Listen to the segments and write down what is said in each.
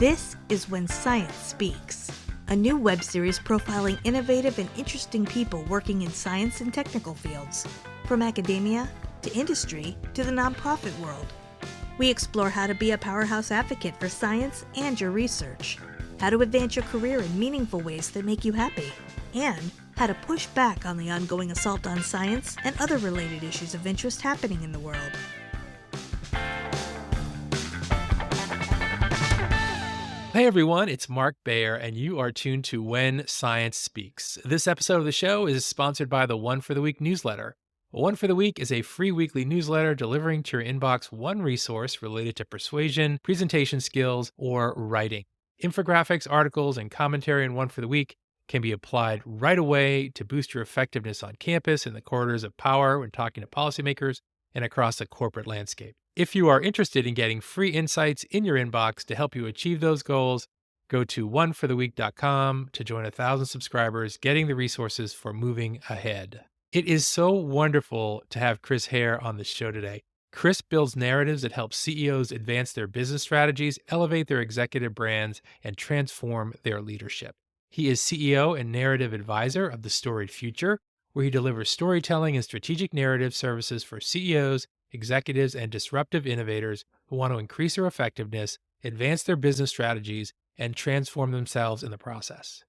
This is When Science Speaks, a new web series profiling innovative and interesting people working in science and technical fields, from academia to industry to the nonprofit world. We explore how to be a powerhouse advocate for science and your research, how to advance your career in meaningful ways that make you happy, and how to push back on the ongoing assault on science and other related issues of interest happening in the world. Hey everyone, it's Mark Bayer, and you are tuned to When Science Speaks. This episode of the show is sponsored by the One for the Week newsletter. One for the Week is a free weekly newsletter delivering to your inbox one resource related to persuasion, presentation skills, or writing. Infographics, articles, and commentary in One for the Week can be applied right away to boost your effectiveness on campus in the corridors of power when talking to policymakers and across the corporate landscape. If you are interested in getting free insights in your inbox to help you achieve those goals, go to onefortheweek.com to join 1,000 subscribers getting the resources for moving ahead. It is so wonderful to have Chris Hare on the show today. Chris builds narratives that help CEOs advance their business strategies, elevate their executive brands, and transform their leadership. He is CEO and narrative advisor of The Storied Future, where he delivers storytelling and strategic narrative services for CEOs, executives, and disruptive innovators who want to increase their effectiveness, advance their business strategies, and transform themselves in the process.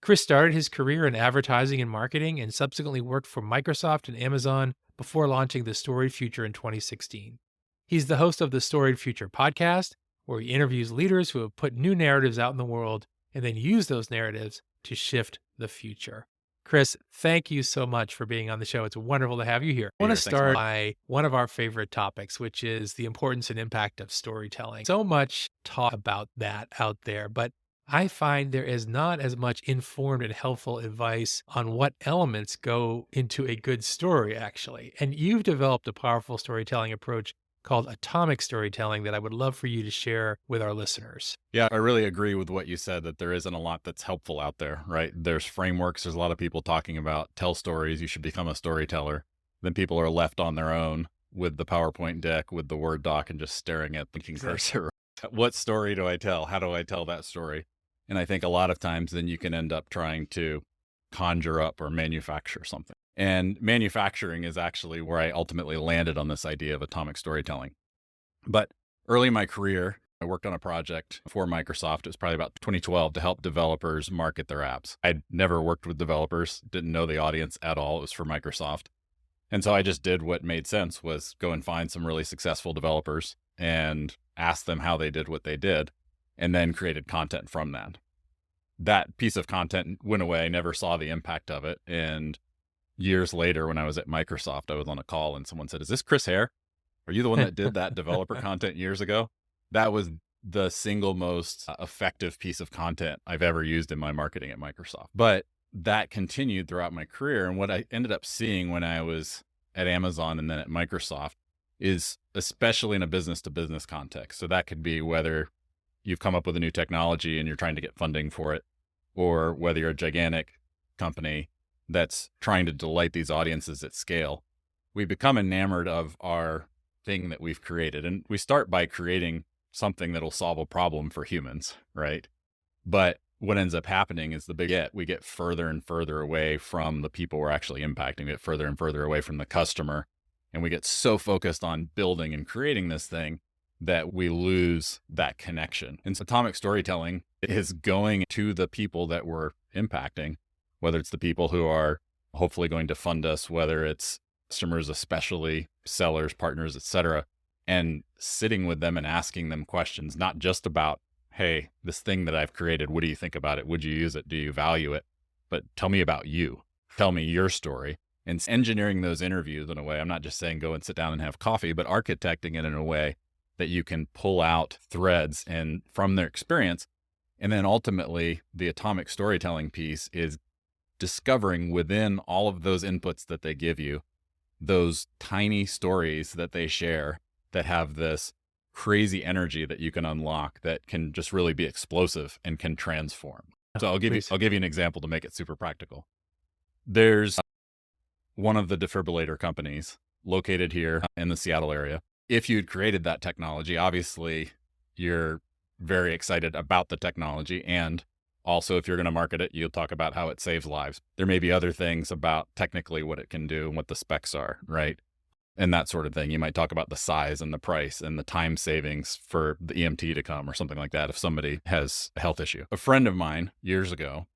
Chris started his career in advertising and marketing and subsequently worked for Microsoft and Amazon before launching The Storied Future in 2016. He's the host of the Storied Future podcast, where he interviews leaders who have put new narratives out in the world and then use those narratives to shift the future. Chris, thank you so much for being on the show. It's wonderful to have you here. I want to start by one of our favorite topics, which is the importance and impact of storytelling. So much talk about that out there, but I find there is not as much informed and helpful advice on what elements go into a good story, actually. And you've developed a powerful storytelling approach called atomic storytelling that I would love for you to share with our listeners. Yeah, I really agree with what you said, that there isn't a lot that's helpful out there, right? There's frameworks. There's a lot of people talking about tell stories. You should become a storyteller. Then people are left on their own with the PowerPoint deck, with the Word doc, and just staring at the cursor. What story do I tell? How do I tell that story? And I think a lot of times then you can end up trying to conjure up or manufacture something. And manufacturing is actually where I ultimately landed on this idea of atomic storytelling. But early in my career, I worked on a project for Microsoft. It was probably about 2012 to help developers market their apps. I'd never worked with developers, didn't know the audience at all. It was for Microsoft. And so I just did what made sense, was go and find some really successful developers and ask them how they did what they did, and then created content from that. That piece of content went away. I never saw the impact of it. And years later, when I was at Microsoft, I was on a call and someone said, "Is this Chris Hare? Are you the one that did that developer content years ago?" That was the single most effective piece of content I've ever used in my marketing at Microsoft. But that continued throughout my career. And what I ended up seeing when I was at Amazon and then at Microsoft is, especially in a business to business context. So that could be whether you've come up with a new technology and you're trying to get funding for it, or whether you're a gigantic company that's trying to delight these audiences at scale. We become enamored of our thing that we've created. And we start by creating something that'll solve a problem for humans, right? But what ends up happening is we get further and further away from the people we're actually impacting. We get further and further away from the customer. And we get so focused on building and creating this thing that we lose that connection. And so atomic storytelling is going to the people that we're impacting, whether it's the people who are hopefully going to fund us, whether it's customers, especially sellers, partners, et cetera, and sitting with them and asking them questions, not just about, "Hey, this thing that I've created, what do you think about it? Would you use it? Do you value it?" But tell me about you. Tell me your story. And engineering those interviews in a way, I'm not just saying go and sit down and have coffee, but architecting it in a way that you can pull out threads and from their experience. And then ultimately the atomic storytelling piece is discovering within all of those inputs that they give you, those tiny stories that they share that have this crazy energy that you can unlock that can just really be explosive and can transform. So I'll give you an example to make it super practical. There's one of the defibrillator companies located here in the Seattle area. If you'd created that technology, obviously you're very excited about the technology. And also, if you're going to market it, you'll talk about how it saves lives. There may be other things about technically what it can do and what the specs are, right? And that sort of thing. You might talk about the size and the price and the time savings for the EMT to come or something like that if somebody has a health issue. A friend of mine years ago,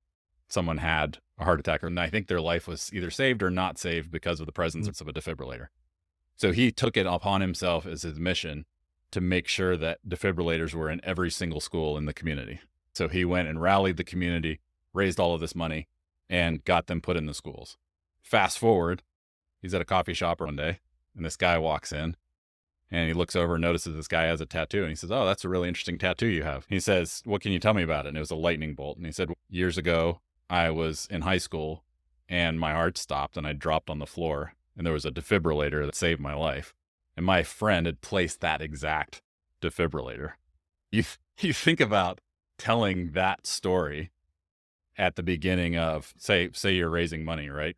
someone had a heart attack, and I think their life was either saved or not saved because of the presence of a defibrillator. So he took it upon himself as his mission to make sure that defibrillators were in every single school in the community. So he went and rallied the community, raised all of this money, and got them put in the schools. Fast forward, he's at a coffee shop one day, and this guy walks in, and he looks over and notices this guy has a tattoo, and he says, "Oh, that's a really interesting tattoo you have." He says, "What can you tell me about it?" And it was a lightning bolt. And he said, "Years ago, I was in high school, and my heart stopped, and I dropped on the floor, and there was a defibrillator that saved my life. And my friend had placed that exact defibrillator." You think about telling that story at the beginning of, say you're raising money, right?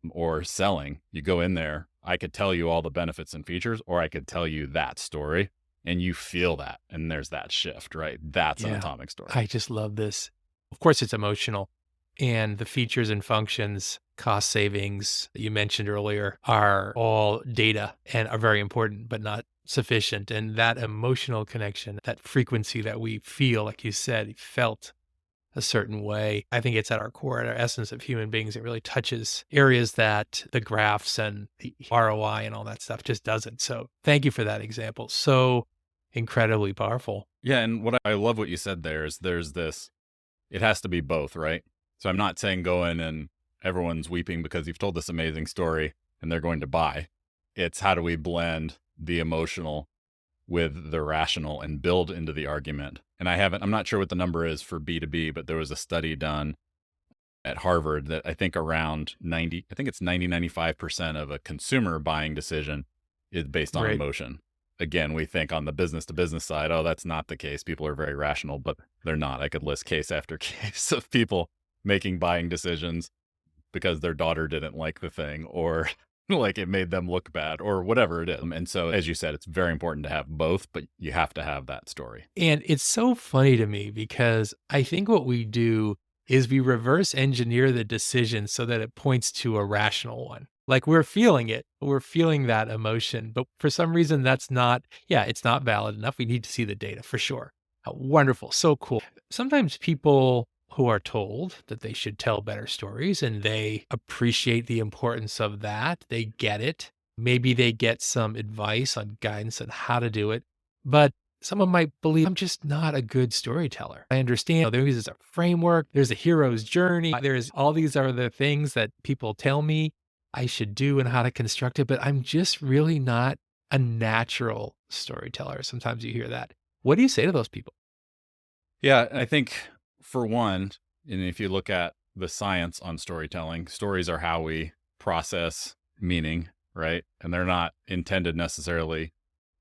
Or selling, you go in there, I could tell you all the benefits and features, or I could tell you that story, and you feel that, and there's that shift, right? That's an atomic story. I just love this. Of course, it's emotional, and the features and functions, cost savings that you mentioned earlier are all data and are very important, but not sufficient. And that emotional connection, that frequency that we feel, like you said, felt a certain way. I think it's at our core, at our essence of human beings. It really touches areas that the graphs and the ROI and all that stuff just doesn't. So thank you for that example. So incredibly powerful. Yeah. And what I love what you said there is there's this, it has to be both, right? So I'm not saying go in and everyone's weeping because you've told this amazing story and they're going to buy. It's how do we blend the emotional with the rational and build into the argument. And I'm not sure what the number is for B2B, but there was a study done at Harvard that I think around 95% of a consumer buying decision is based on emotion. Again, we think on the business to business side, oh, that's not the case. People are very rational, but they're not. I could list case after case of people making buying decisions because their daughter didn't like the thing or like it made them look bad or whatever it is. And so, as you said, it's very important to have both, but you have to have that story. And it's so funny to me because I think what we do is we reverse engineer the decision so that it points to a rational one. Like we're feeling it, we're feeling that emotion, but for some reason it's not valid enough. We need to see the data for sure. Wonderful. So cool. Sometimes people who are told that they should tell better stories and they appreciate the importance of that. They get it. Maybe they get some advice on guidance on how to do it. But someone might believe I'm just not a good storyteller. I understand there is a framework. There's a hero's journey. There's all these other things that people tell me I should do and how to construct it, but I'm just really not a natural storyteller. Sometimes you hear that. What do you say to those people? Yeah, I think for one, and if you look at the science on storytelling, stories are how we process meaning, right? And they're not intended necessarily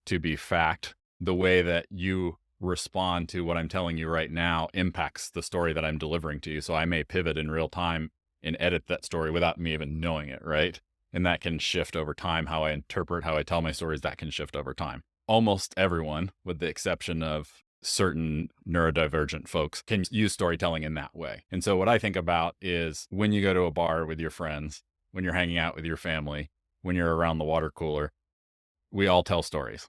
to be fact. The way that you respond to what I'm telling you right now impacts the story that I'm delivering to you. So I may pivot in real time and edit that story without me even knowing it, right? And that can shift over time. How I interpret, how I tell my stories, that can shift over time. Almost everyone, with the exception of certain neurodivergent folks, can use storytelling in that way. And so what I think about is when you go to a bar with your friends, when you're hanging out with your family, when you're around the water cooler, we all tell stories.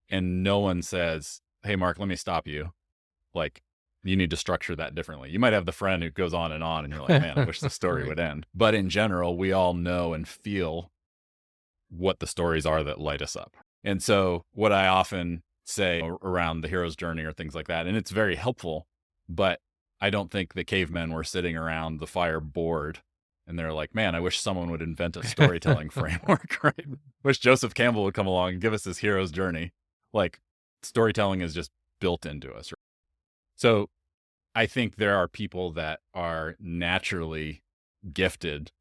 And no one says, "Hey, Mark, let me stop you. Like, you need to structure that differently." You might have the friend who goes on, and you're like, "Man, I wish the story would end." But in general, we all know and feel what the stories are that light us up. And so what I often say around the hero's journey or things like that, and it's very helpful, but I don't think the cavemen were sitting around the fire bored and they're like, "Man, I wish someone would invent a storytelling framework," right? Wish Joseph Campbell would come along and give us this hero's journey. Like, storytelling is just built into us. So I think there are people that are naturally gifted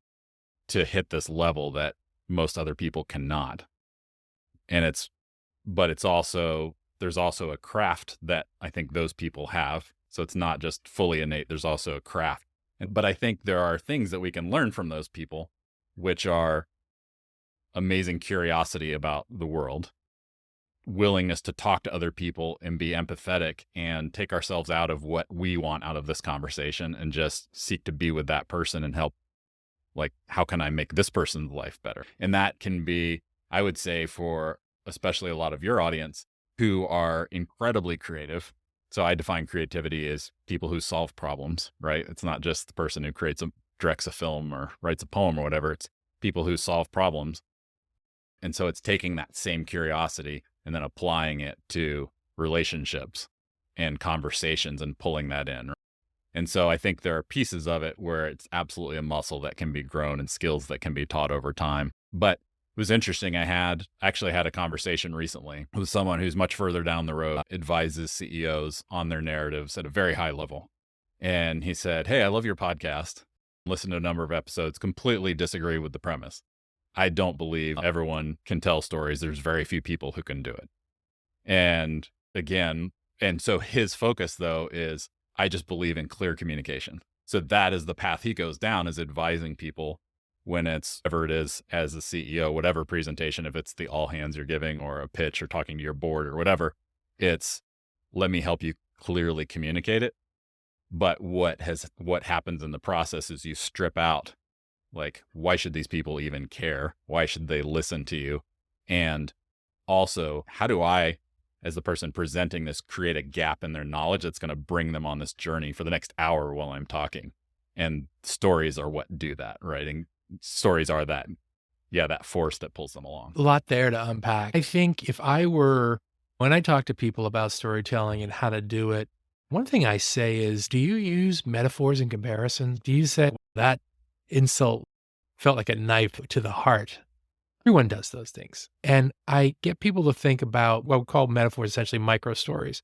to hit this level that most other people cannot. And there's also a craft that I think those people have. So it's not just fully innate. There's also a craft. But I think there are things that we can learn from those people, which are amazing curiosity about the world, willingness to talk to other people and be empathetic and take ourselves out of what we want out of this conversation and just seek to be with that person and help, like, how can I make this person's life better? And that can be, I would say, for especially a lot of your audience who are incredibly creative. So I define creativity as people who solve problems, right? It's not just the person who directs a film or writes a poem or whatever. It's people who solve problems. And so it's taking that same curiosity and then applying it to relationships and conversations and pulling that in. And so I think there are pieces of it where it's absolutely a muscle that can be grown and skills that can be taught over time. But it was interesting. I actually had a conversation recently with someone who's much further down the road, advises CEOs on their narratives at a very high level. And he said, "Hey, I love your podcast. Listen to a number of episodes, completely disagree with the premise. I don't believe everyone can tell stories. There's very few people who can do it." And again, and so his focus though is, I just believe in clear communication. So that is the path he goes down, is advising people when it's whatever it is as a CEO, whatever presentation, if it's the all hands you're giving or a pitch or talking to your board or whatever, it's let me help you clearly communicate it. But what happens in the process is you strip out, like, why should these people even care? Why should they listen to you? And also, how do I, as the person presenting this, create a gap in their knowledge that's going to bring them on this journey for the next hour while I'm talking? And stories are what do that, right? And stories are that force that pulls them along. A lot there to unpack. I think when I talk to people about storytelling and how to do it, one thing I say is, do you use metaphors and comparisons? Do you say that insult felt like a knife to the heart? Everyone does those things. And I get people to think about what we call metaphors, essentially micro stories.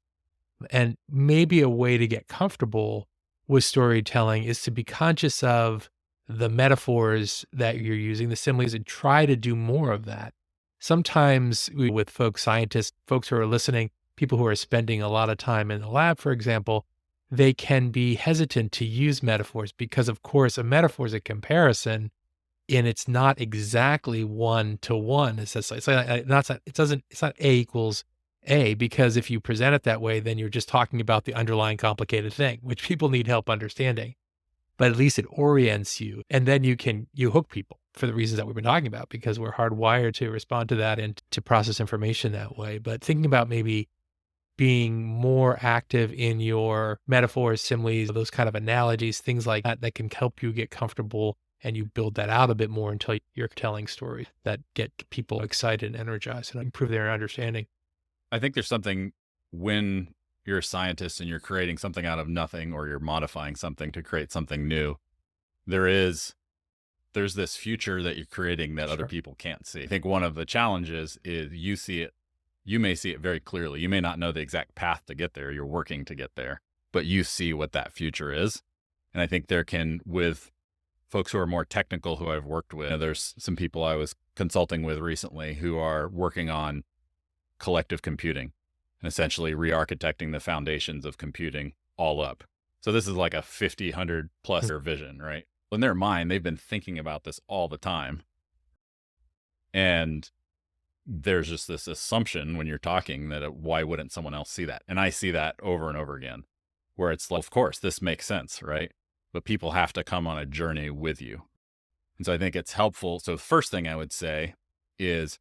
And maybe a way to get comfortable with storytelling is to be conscious of the metaphors that you're using, the similes, and try to do more of that. Sometimes with scientists, folks who are listening, people who are spending a lot of time in the lab, for example, they can be hesitant to use metaphors because, of course, a metaphor is a comparison, and it's not exactly one to one. It's not A equals A, because if you present it that way, then you're just talking about the underlying complicated thing, which people need help understanding. But at least it orients you, and then you hook people for the reasons that we've been talking about, because we're hardwired to respond to that and to process information that way. But thinking about maybe being more active in your metaphors, similes, those kind of analogies, things like that can help you get comfortable, and you build that out a bit more until you're telling stories that get people excited and energized and improve their understanding. I think there's something, when you're a scientist and you're creating something out of nothing, or you're modifying something to create something new, there's this future that you're creating that other people can't see. I think one of the challenges is you may see it very clearly. You may not know the exact path to get there. You're working to get there, but you see what that future is. And I think with folks who are more technical, who I've worked with, there's some people I was consulting with recently who are working on collective computing and essentially re-architecting the foundations of computing all up. So this is like a 50, 100 plus year vision, right? In their mind, they've been thinking about this all the time. And there's just this assumption when you're talking that why wouldn't someone else see that? And I see that over and over again, where it's like, of course, this makes sense, right? But people have to come on a journey with you. And so I think it's helpful. So the first thing I would say is,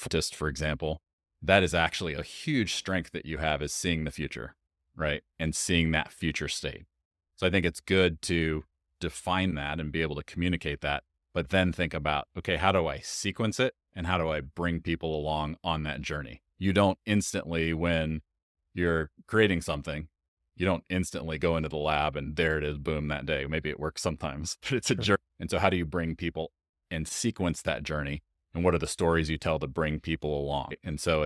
just for example, that is actually a huge strength that you have, is seeing the future, right? And seeing that future state. So I think it's good to define that and be able to communicate that, but then think about, okay, how do I sequence it? And how do I bring people along on that journey? You don't instantly, when you're creating something, you don't instantly go into the lab and there it is, boom, that day. Maybe it works sometimes, but it's a journey. And so how do you bring people and sequence that journey? And what are the stories you tell to bring people along? And so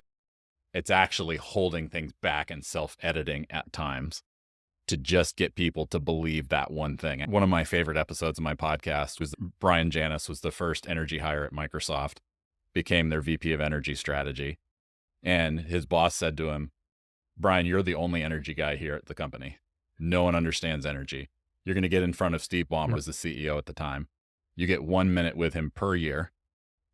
it's actually holding things back and self-editing at times to just get people to believe that one thing. One of my favorite episodes of my podcast was Brian Janis was the first energy hire at Microsoft, became their VP of energy strategy. And his boss said to him, "Brian, you're the only energy guy here at the company. No one understands energy. You're going to get in front of Steve Ballmer, who was the CEO at the time. You get 1 minute with him per year.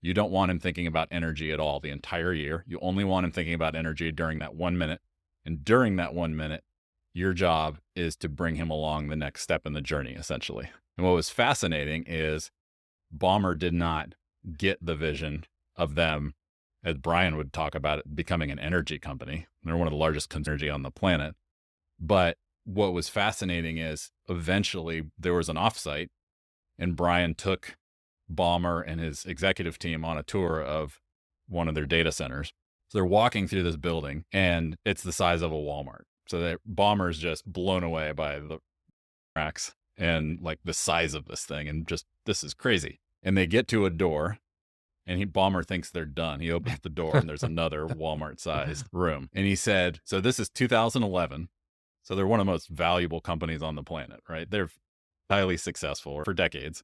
You don't want him thinking about energy at all the entire year. You only want him thinking about energy during that 1 minute. And during that 1 minute, your job is to bring him along the next step in the journey, essentially. And what was fascinating is Ballmer did not get the vision of them, as Brian would talk about it, becoming an energy company. They're one of the largest energy on the planet. But what was fascinating is eventually there was an offsite and Brian took Ballmer and his executive team on a tour of one of their data centers. So they're walking through this building and it's the size of a Walmart. So Ballmer's just blown away by the racks and like the size of this thing and just, this is crazy. And they get to a door and Ballmer thinks they're done. He opens the door and there's another Walmart sized room. And he said, so this is 2011. So they're one of the most valuable companies on the planet, right? They're highly successful for decades.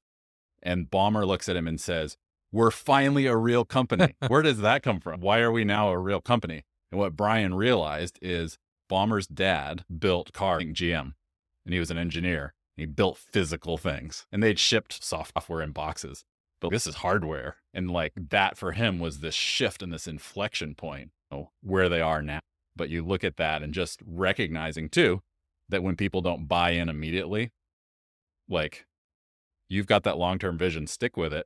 And Ballmer looks at him and says, we're finally a real company. Where does that come from? Why are we now a real company? And what Brian realized is Ballmer's dad built cars in GM and he was an engineer. He built physical things and they'd shipped software in boxes, but this is hardware. And like that for him was this shift and this inflection point, where they are now. But you look at that and just recognizing too, that when people don't buy in immediately, like you've got that long-term vision, stick with it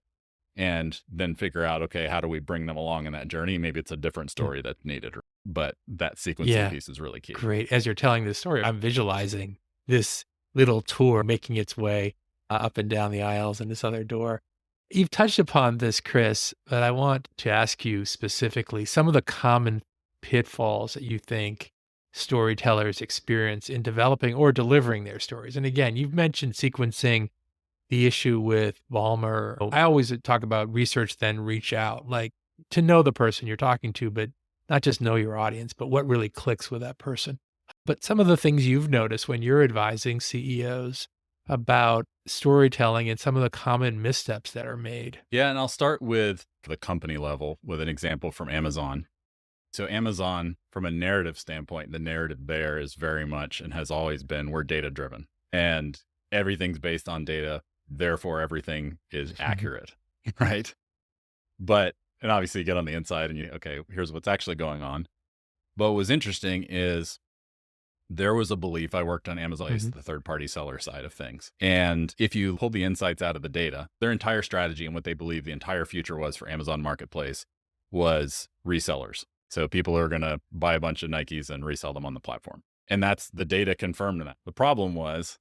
and then figure out, okay, how do we bring them along in that journey? Maybe it's a different story that's needed, but that sequencing piece is really key. Great. As you're telling this story, I'm visualizing this little tour making its way up and down the aisles and this other door. You've touched upon this, Chris, but I want to ask you specifically some of the common pitfalls that you think storytellers experience in developing or delivering their stories. And again, you've mentioned sequencing, the issue with Ballmer. I always talk about research, then reach out, like to know the person you're talking to, but not just know your audience, but what really clicks with that person. But some of the things you've noticed when you're advising CEOs about storytelling and some of the common missteps that are made. Yeah, and I'll start with the company level with an example from Amazon. So Amazon, from a narrative standpoint, the narrative there is very much and has always been, we're data driven and everything's based on data. Therefore, everything is accurate, right? But, and obviously you get on the inside and okay, here's what's actually going on. But what was interesting is there was a belief, I worked on Amazon, the third-party seller side of things. And if you pull the insights out of the data, their entire strategy and what they believe the entire future was for Amazon Marketplace was resellers. So people are going to buy a bunch of Nikes and resell them on the platform. And that's the data confirmed in that. The problem was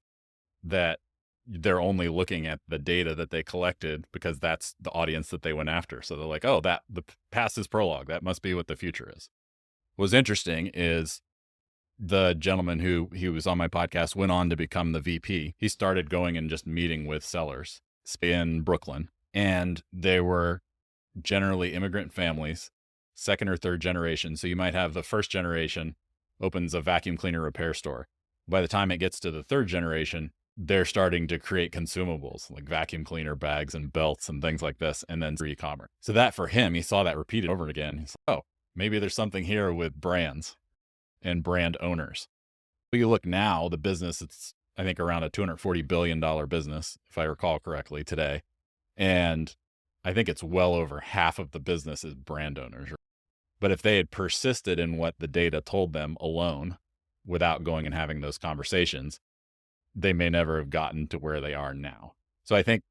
that they're only looking at the data that they collected because that's the audience that they went after. So they're like, oh, the past is prologue. That must be what the future is. What's interesting is the gentleman who he was on my podcast went on to become the VP. He started going and just meeting with sellers in Brooklyn, and they were generally immigrant families, second or third generation. So you might have the first generation opens a vacuum cleaner repair store. By the time it gets to the third generation, they're starting to create consumables like vacuum cleaner bags and belts and things like this, and then e-commerce. So that for him, he saw that repeated over and again. He's like, oh, maybe there's something here with brands and brand owners. But you look now, the business, it's, I think, around a $240 billion business, if I recall correctly today. And I think it's well over half of the business is brand owners. But if they had persisted in what the data told them alone, without going and having those conversations, they may never have gotten to where they are now. So I think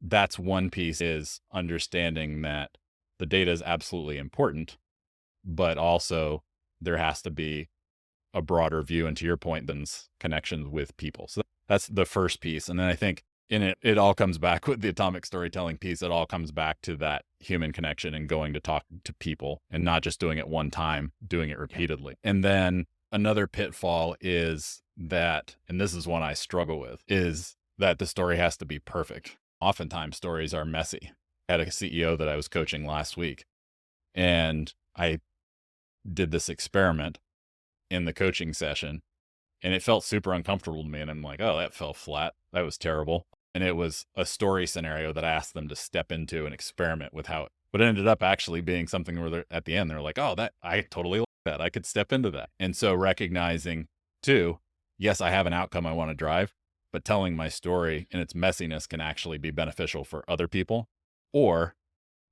that's one piece, is understanding that the data is absolutely important, but also there has to be a broader view, and to your point, than connections with people. So that's the first piece. And then I think in it all comes back with the atomic storytelling piece. It all comes back to that human connection and going to talk to people and not just doing it one time, doing it repeatedly. And then another pitfall is that, and this is one I struggle with, is that the story has to be perfect. Oftentimes stories are messy. I had a CEO that I was coaching last week, and I did this experiment in the coaching session, and it felt super uncomfortable to me. And I'm like, oh, that fell flat. That was terrible. And it was a story scenario that I asked them to step into and experiment with how it, but it ended up actually being something where at the end, they're like, oh, that I totally like that. I could step into that. And so recognizing too, yes, I have an outcome I want to drive, but telling my story and its messiness can actually be beneficial for other people, or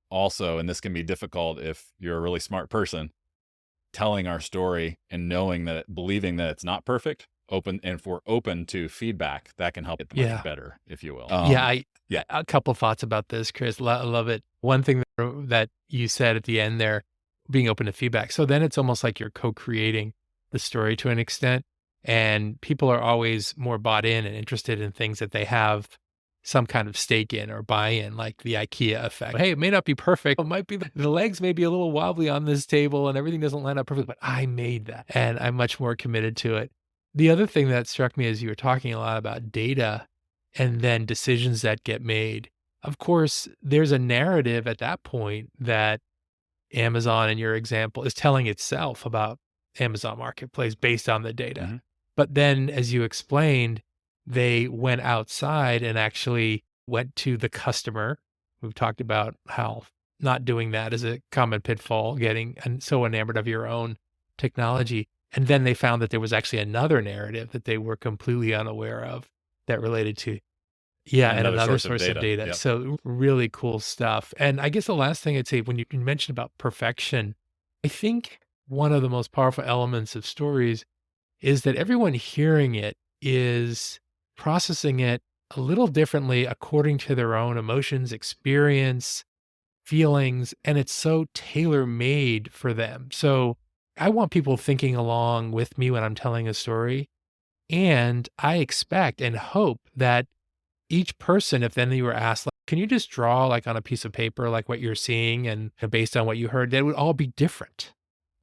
also, and this can be difficult if you're a really smart person, telling our story and knowing that, believing that it's not perfect, open, and if we're open to feedback, that can help it much Yeah. better, if you will. Yeah, a couple thoughts about this, Chris. Love it. One thing that you said at the end there, being open to feedback. So then it's almost like you're co-creating the story to an extent, and people are always more bought in and interested in things that they have some kind of stake in or buy in, like the IKEA effect. Hey, it may not be perfect. It might be the legs may be a little wobbly on this table and everything doesn't line up perfect, but I made that and I'm much more committed to it. The other thing that struck me as you were talking a lot about data and then decisions that get made. Of course, there's a narrative at that point that Amazon, in your example, is telling itself about Amazon Marketplace based on the data. Mhm. But then, as you explained, they went outside and actually went to the customer. We've talked about how not doing that is a common pitfall, getting so enamored of your own technology. And then they found that there was actually another narrative that they were completely unaware of that related to and another source of data. Yep. So really cool stuff. And I guess the last thing I'd say when you mentioned about perfection, I think one of the most powerful elements of stories is that everyone hearing it is processing it a little differently according to their own emotions, experience, feelings, and it's so tailor-made for them. So I want people thinking along with me when I'm telling a story, and I expect and hope that each person, if then you were asked, like, can you just draw like on a piece of paper, like what you're seeing and based on what you heard, they would all be different.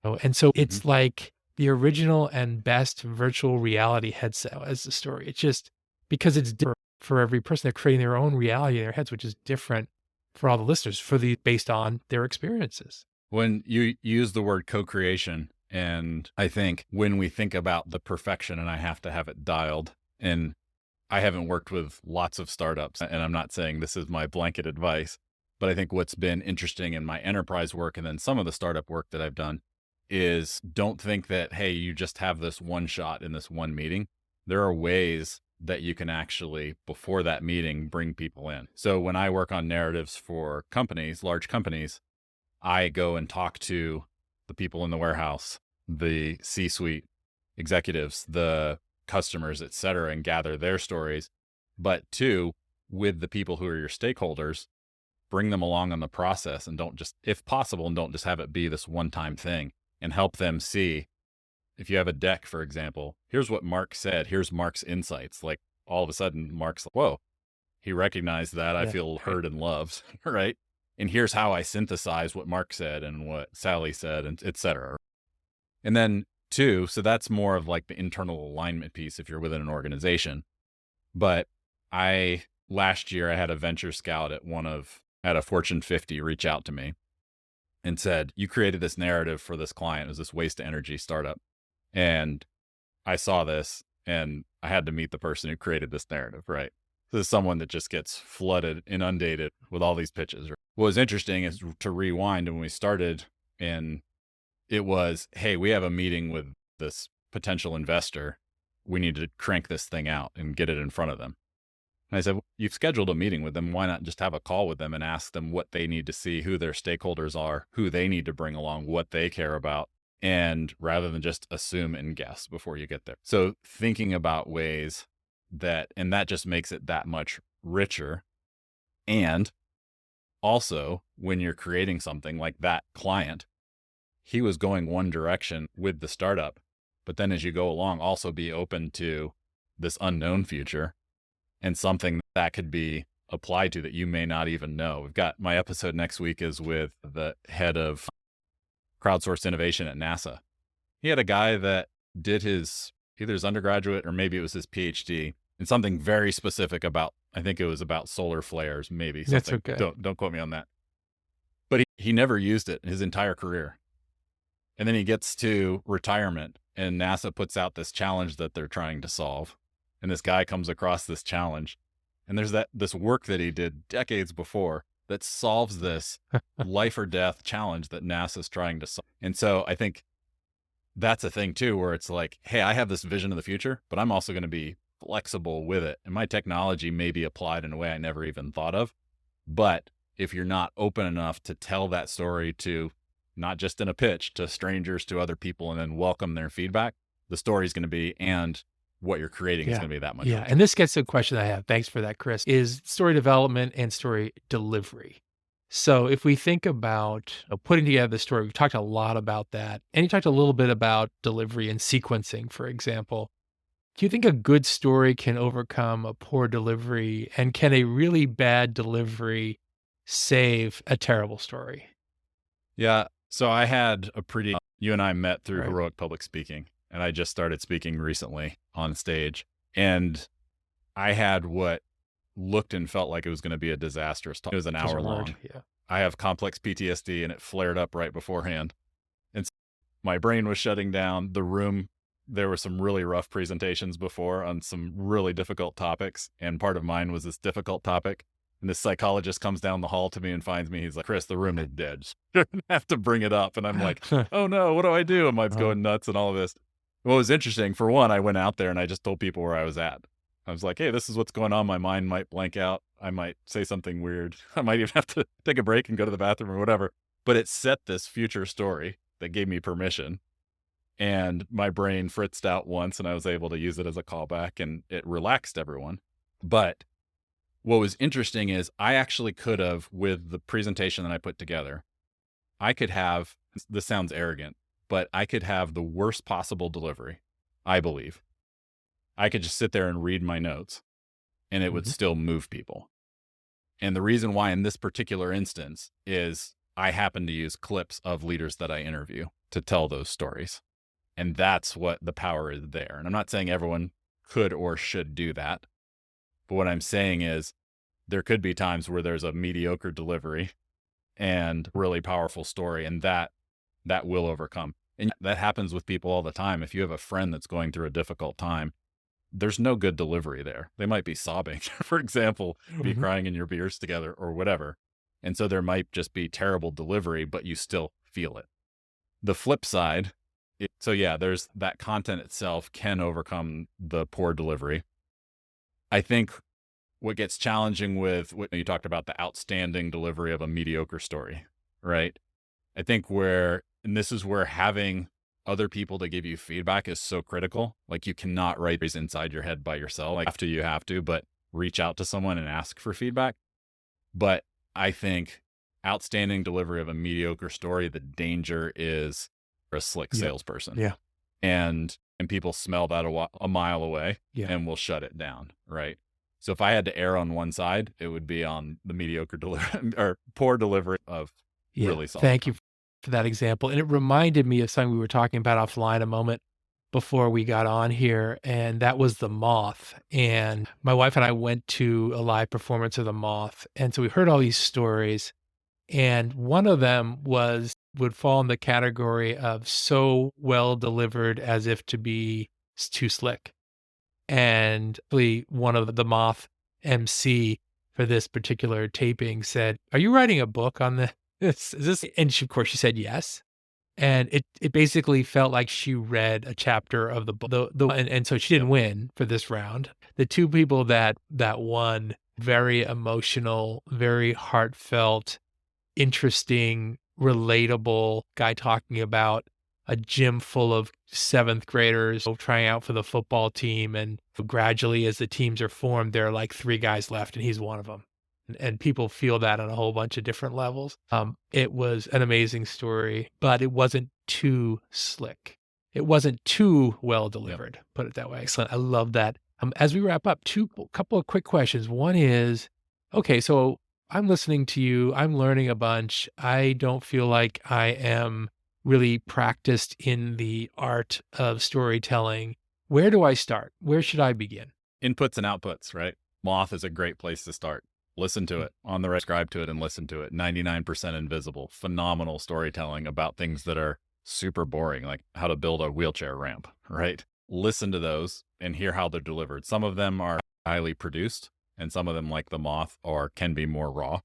And so Mhm. it's like the original and best virtual reality headset as the story. It's just because it's different for every person. They're creating their own reality in their heads, which is different for all the listeners based on their experiences. When you use the word co-creation, and I think when we think about the perfection, and I have to have it dialed, and I haven't worked with lots of startups, and I'm not saying this is my blanket advice, but I think what's been interesting in my enterprise work and then some of the startup work that I've done is don't think that, hey, you just have this one shot in this one meeting. There are ways that you can actually, before that meeting, bring people in. So when I work on narratives for companies, large companies, I go and talk to the people in the warehouse, the C-suite executives, the customers, et cetera, and gather their stories. But two, with the people who are your stakeholders, bring them along on the process and don't just, if possible, and don't just have it be this one-time thing, and help them see, if you have a deck, for example, here's what Mark said, here's Mark's insights. Like all of a sudden, Mark's like, whoa, he recognized that. I Yeah, feel right. heard and loved, right? And here's how I synthesize what Mark said and what Sally said, and et cetera. And then two, so that's more of like the internal alignment piece if you're within an organization. But last year I had a venture scout at a Fortune 50 reach out to me and said, you created this narrative for this client. It was this waste to energy startup. And I saw this and I had to meet the person who created this narrative, right? This is someone that just gets flooded, inundated with all these pitches. Right? What was interesting is to rewind when we started, and it was, hey, we have a meeting with this potential investor. We need to crank this thing out and get it in front of them. And I said, you've scheduled a meeting with them. Why not just have a call with them and ask them what they need to see, who their stakeholders are, who they need to bring along, what they care about, and rather than just assume and guess before you get there. So thinking about ways and that just makes it that much richer. And also, when you're creating something like that client, he was going one direction with the startup, but then as you go along, also be open to this unknown future and something that could be applied to that you may not even know. We've got my episode next week is with the head of crowdsourced innovation at NASA. He had a guy that did either his undergraduate or maybe it was his PhD in something very specific about, I think it was about solar flares, maybe something. That's okay. Don't quote me on that. But he never used it his entire career. And then he gets to retirement and NASA puts out this challenge that they're trying to solve. And this guy comes across this challenge. And there's this work that he did decades before that solves this life or death challenge that NASA's trying to solve. And so I think that's a thing too, where it's like, hey, I have this vision of the future, but I'm also going to be flexible with it. And my technology may be applied in a way I never even thought of, but if you're not open enough to tell that story to not just in a pitch, to strangers, to other people, and then welcome their feedback, the story's going to be, and what you're creating is Yeah. going to be that much. Yeah. And this gets to a question I have. Thanks for that, Chris, is story development and story delivery. So if we think about putting together the story, we've talked a lot about that. And you talked a little bit about delivery and sequencing, for example. Do you think a good story can overcome a poor delivery? And can a really bad delivery save a terrible story? Yeah. So I had a pretty, you and I met through Right. heroic public speaking, and I just started speaking recently on stage. And I had what looked and felt like it was going to be a disastrous talk. It was an As a hour word, long. yeah. I have complex PTSD, and it flared up right beforehand. And so my brain was shutting down. The room, there were some really rough presentations before on some really difficult topics. And part of mine was this difficult topic. And this psychologist comes down the hall to me and finds me. He's like, Chris, the room is dead. You have to bring it up. And I'm like, oh no, what do I do? And mine's going nuts and all of this. What was interesting, for one, I went out there and I just told people where I was at. I was like, hey, this is what's going on. My mind might blank out. I might say something weird. I might even have to take a break and go to the bathroom or whatever. But it set this future story that gave me permission. And my brain fritzed out once and I was able to use it as a callback, and it relaxed everyone. But what was interesting is I actually could have, with the presentation that I put together, I could have, this sounds arrogant, but I could have the worst possible delivery, I believe. I could just sit there and read my notes and it would still move people. And the reason why in this particular instance is I happen to use clips of leaders that I interview to tell those stories. And that's what the power is there. And I'm not saying everyone could or should do that. But what I'm saying is there could be times where there's a mediocre delivery and really powerful story, and that will overcome. And that happens with people all the time. If you have a friend that's going through a difficult time, there's no good delivery there. They might be sobbing, for example, be crying in your beers together or whatever. And so there might just be terrible delivery, but you still feel it. The flip side, so yeah, there's that content itself can overcome the poor delivery. I think what gets challenging with what you talked about, the outstanding delivery of a mediocre story, right? I think and this is where having other people to give you feedback is so critical. Like, you cannot write these inside your head by yourself. Like, after you have to, but reach out to someone and ask for feedback. But I think outstanding delivery of a mediocre story, the danger is a slick salesperson. Yeah. And people smell that a mile away and will shut it down, right? So if I had to err on one side, it would be on the mediocre delivery or poor delivery of really solid. Thank you for that example. And it reminded me of something we were talking about offline a moment before we got on here, and that was The Moth. And my wife and I went to a live performance of The Moth. And so we heard all these stories, and one of them would fall in the category of so well delivered as if to be too slick. And one of the Moth MC for this particular taping said, "Are you writing a book on this? Is this?" And she, of course, she said yes. And it basically felt like she read a chapter of the book. And so she didn't win for this round. The two people that won, very emotional, very heartfelt, interesting, relatable guy talking about a gym full of seventh graders trying out for the football team. And gradually, as the teams are formed, there are like 3 guys left, and he's one of them. And people feel that on a whole bunch of different levels. It was an amazing story, but it wasn't too slick. It wasn't too well delivered, put it that way. Excellent. I love that. As we wrap up, couple of quick questions. One is, okay, so I'm listening to you. I'm learning a bunch. I don't feel like I am really practiced in the art of storytelling. Where do I start? Where should I begin? Inputs and outputs, right? Moth is a great place to start. Listen to it on the right, subscribe to it and listen to it. 99% Invisible, phenomenal storytelling about things that are super boring, like how to build a wheelchair ramp, right? Listen to those and hear how they're delivered. Some of them are highly produced, and some of them, like The Moth, can be more raw.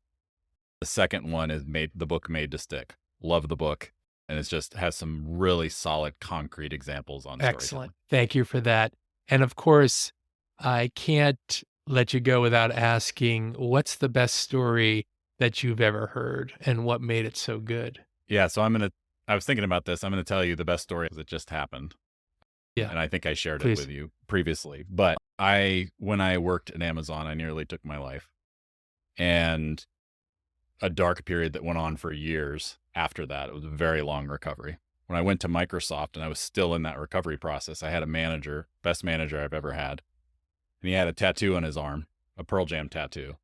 The second one is the book Made to Stick. Love the book. And it just has some really solid, concrete examples on storytelling. Excellent. Thank you for that. And of course, I can't let you go without asking, what's the best story that you've ever heard and what made it so good. Yeah. So I was thinking about this. I'm going to tell you the best story that just happened. Yeah. And I think I shared Please. it with you previously. But when I worked at Amazon, I nearly took my life. And a dark period that went on for years after that. It was a very long recovery. When I went to Microsoft and I was still in that recovery process, I had a manager, best manager I've ever had. And he had a tattoo on his arm, a Pearl Jam tattoo.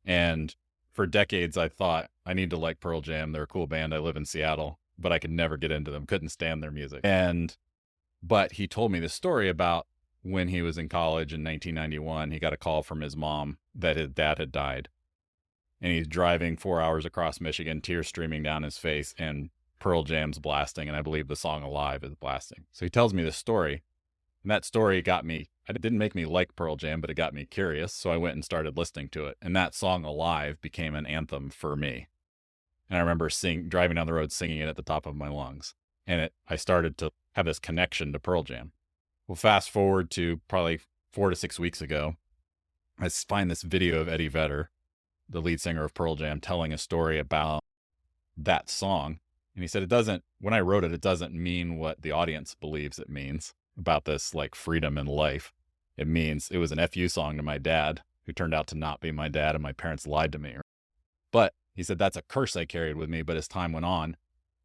And for decades, I thought, I need to like Pearl Jam. They're a cool band. I live in Seattle, but I could never get into them. Couldn't stand their music. But he told me this story about when he was in college in 1991. He got a call from his mom that his dad had died. And he's driving 4 hours across Michigan, tears streaming down his face, and Pearl Jam's blasting. And I believe the song Alive is blasting. So he tells me this story. And that story it didn't make me like Pearl Jam, but it got me curious. So I went and started listening to it. And that song Alive became an anthem for me. And I remember driving down the road singing it at the top of my lungs. And I started to have this connection to Pearl Jam. Well, fast forward to probably 4 to 6 weeks ago, I find this video of Eddie Vedder, the lead singer of Pearl Jam, telling a story about that song. And he said, when I wrote it, it doesn't mean what the audience believes it means about this like freedom in life. It means it was an FU song to my dad, who turned out to not be my dad, and my parents lied to me. But he said, that's a curse I carried with me. But as time went on,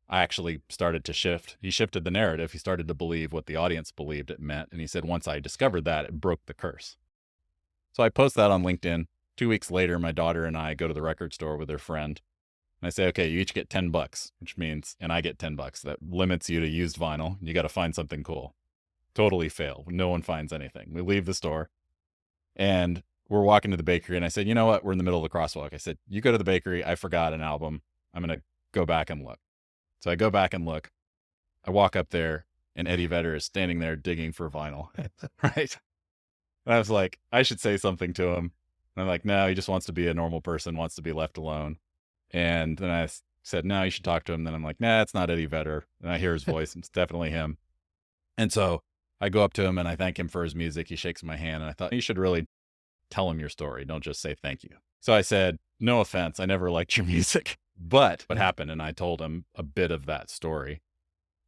I actually started to shift. He shifted the narrative. He started to believe what the audience believed it meant. And he said, once I discovered that, it broke the curse. So I post that on LinkedIn. 2 weeks later, my daughter and I go to the record store with her friend. And I say, okay, you each get $10, which means, and I get $10. That limits you to used vinyl. You got to find something cool. Totally fail. No one finds anything. We leave the store and we're walking to the bakery. And I said, you know what? We're in the middle of the crosswalk. I said, you go to the bakery. I forgot an album. I'm going to go back and look. So I go back and look. I walk up there and Eddie Vedder is standing there digging for vinyl. Right. And I was like, I should say something to him. And I'm like, no, he just wants to be a normal person, wants to be left alone. And then I said, no, you should talk to him. Then I'm like, nah, it's not Eddie Vedder. And I hear his voice. It's definitely him. And so I go up to him and I thank him for his music. He shakes my hand. And I thought, you should really tell him your story. Don't just say thank you. So I said, no offense. I never liked your music. But what happened? And I told him a bit of that story.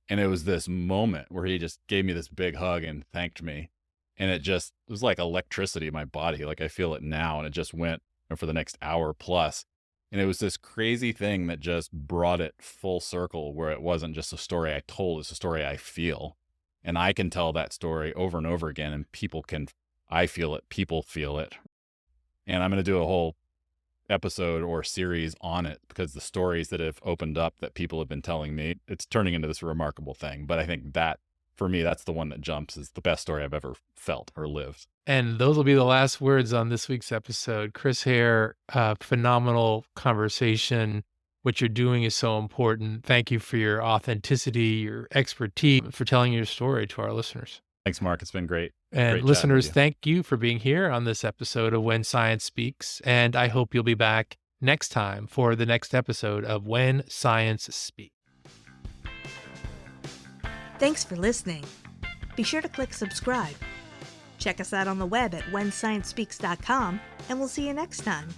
And it was this moment where he just gave me this big hug and thanked me. And it was like electricity in my body. Like I feel it now. And it just went for the next hour plus. And it was this crazy thing that just brought it full circle, where it wasn't just a story I told, it's a story I feel. And I can tell that story over and over again, and I feel it, people feel it. And I'm going to do a whole episode or series on it, because the stories that have opened up that people have been telling me, it's turning into this remarkable thing. But I think that, for me, that's the one that jumps, is the best story I've ever felt or lived. And those will be the last words on this week's episode. Chris Hare, phenomenal conversation. What you're doing is so important. Thank you for your authenticity, your expertise, for telling your story to our listeners. Thanks, Mark. It's been great. And Great listeners, chatting with you. thank you for being here on this episode of When Science Speaks. And I hope you'll be back next time for the next episode of When Science Speaks. Thanks for listening. Be sure to click subscribe. Check us out on the web at whensciencespeaks.com, and we'll see you next time.